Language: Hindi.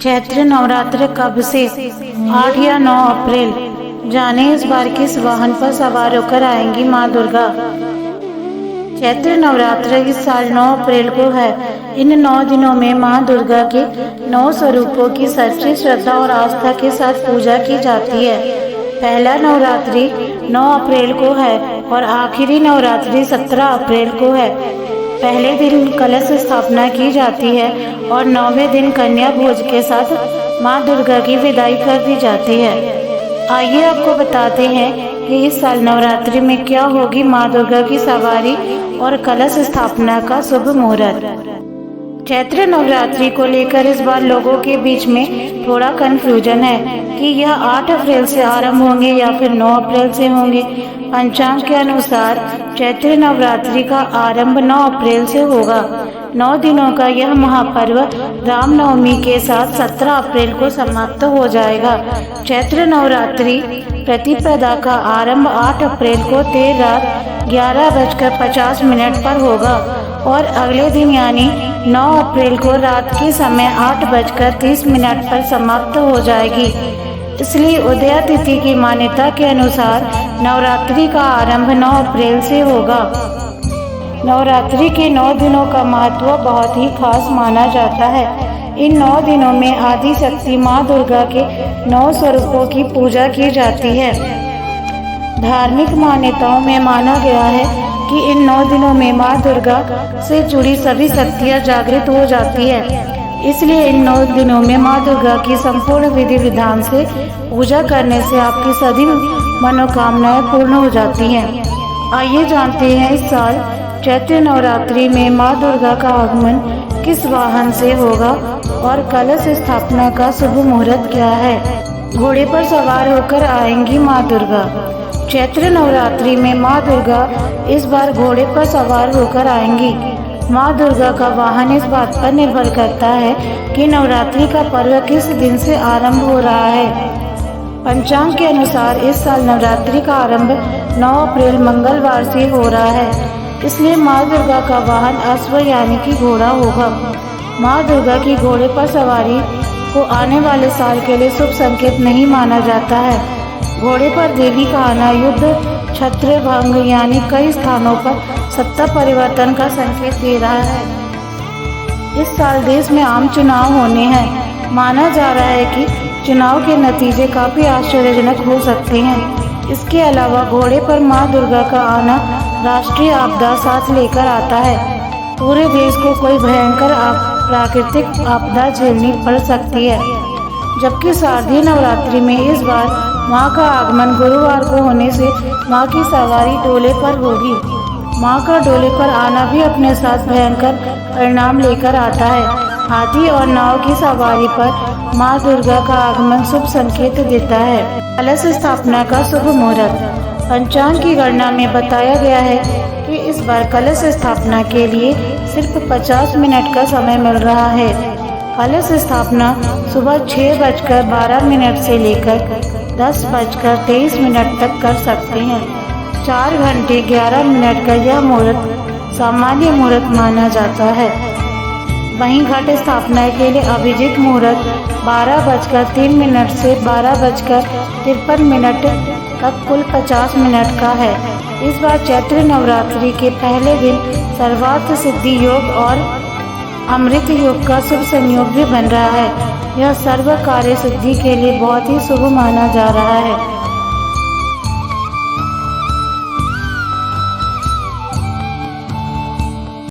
चैत्र नवरात्र कब से? 8 या 9 अप्रैल। जाने इस बार किस वाहन पर सवार होकर आएंगी माँ दुर्गा। चैत्र नवरात्र इस साल 9 अप्रैल को है। इन 9 दिनों में माँ दुर्गा के 9 स्वरूपों की सच्ची श्रद्धा और आस्था के साथ पूजा की जाती है। पहला नवरात्रि 9 अप्रैल को है और आखिरी नवरात्रि 17 अप्रैल को है। पहले दिन कलश स्थापना की जाती है और 9वें दिन कन्या भोज के साथ माँ दुर्गा की विदाई कर दी जाती है। आइए आपको बताते हैं कि इस साल नवरात्रि में क्या होगी माँ दुर्गा की सवारी और कलश स्थापना का शुभ मुहूर्त। चैत्र नवरात्रि को लेकर इस बार लोगों के बीच में थोड़ा कंफ्यूजन है कि यह 8 अप्रैल से आरंभ होंगे या फिर 9 अप्रैल से होंगे। पंचांग के अनुसार चैत्र नवरात्रि का आरंभ 9 अप्रैल से होगा। 9 दिनों का यह महापर्व रामनवमी के साथ 17 अप्रैल को समाप्त हो जाएगा। चैत्र नवरात्रि प्रतिपदा का आरंभ 8 अप्रैल को देर रात 11:50 पर होगा और अगले दिन यानी 9 अप्रैल को रात के समय 8:30 पर समाप्त हो जाएगी। इसलिए उदया तिथि की मान्यता के अनुसार नवरात्रि का आरंभ 9 अप्रैल से होगा। नवरात्रि के 9 दिनों का महत्व बहुत ही खास माना जाता है। इन 9 दिनों में आदि शक्ति माँ दुर्गा के 9 स्वरूपों की पूजा की जाती है। धार्मिक मान्यताओं में माना गया है कि इन 9 दिनों में माँ दुर्गा से जुड़ी सभी शक्तियाँ जागृत हो जाती है। इसलिए इन 9 दिनों में माँ दुर्गा की संपूर्ण विधि विधान से पूजा करने से आपकी सभी मनोकामनाएं पूर्ण हो जाती हैं। आइए जानते हैं इस साल चैत्र नवरात्रि में माँ दुर्गा का आगमन किस वाहन से होगा और कलश स्थापना का शुभ मुहूर्त क्या है। घोड़े पर सवार होकर आएंगी माँ दुर्गा। चैत्र नवरात्रि में माँ दुर्गा इस बार घोड़े पर सवार होकर आएंगी। माँ दुर्गा का वाहन इस बात पर निर्भर करता है कि नवरात्रि का पर्व किस दिन से आरंभ हो रहा है। पंचांग के अनुसार इस साल नवरात्रि का आरंभ 9 अप्रैल मंगलवार से हो रहा है। इसलिए माँ दुर्गा का वाहन अश्व यानी कि घोड़ा होगा। माँ दुर्गा की घोड़े पर सवारी को आने वाले साल के लिए शुभ संकेत नहीं माना जाता है। घोड़े पर देवी का आना युद्ध, छत्र भंग यानी कई स्थानों पर सत्ता परिवर्तन का संकेत दे रहा है। इस साल देश में आम चुनाव होने हैं। माना जा रहा है कि चुनाव के नतीजे काफी आश्चर्यजनक हो सकते हैं। इसके अलावा घोड़े पर माँ दुर्गा का आना राष्ट्रीय आपदा साथ लेकर आता है। पूरे देश को कोई भयंकर प्राकृतिक आपदा झेलनी पड़ सकती है। जबकि शारदीय नवरात्रि में इस बार माँ का आगमन गुरुवार को होने से माँ की सवारी डोले पर होगी। माँ का डोले पर आना भी अपने साथ भयंकर परिणाम लेकर आता है। हाथी और नाव की सवारी पर माँ दुर्गा का आगमन शुभ संकेत देता है। कलश स्थापना का शुभ मुहूर्त। पंचांग की गणना में बताया गया है कि इस बार कलश स्थापना के लिए सिर्फ 50 मिनट का समय मिल रहा है। कलश स्थापना सुबह 6:12 से लेकर 10:23 तक कर सकते हैं। 4 घंटे 11 मिनट का यह मुहूर्त सामान्य मुहूर्त माना जाता है। वहीं घट स्थापना के लिए अभिजीत मुहूर्त 12:03 से 12:53 तक कुल 50 मिनट का है। इस बार चैत्र नवरात्रि के पहले दिन सर्वार्थ सिद्धि योग और अमृत योग का शुभ संयोग भी बन रहा है। यह सर्व कार्य सिद्धि के लिए बहुत ही शुभ माना जा रहा है।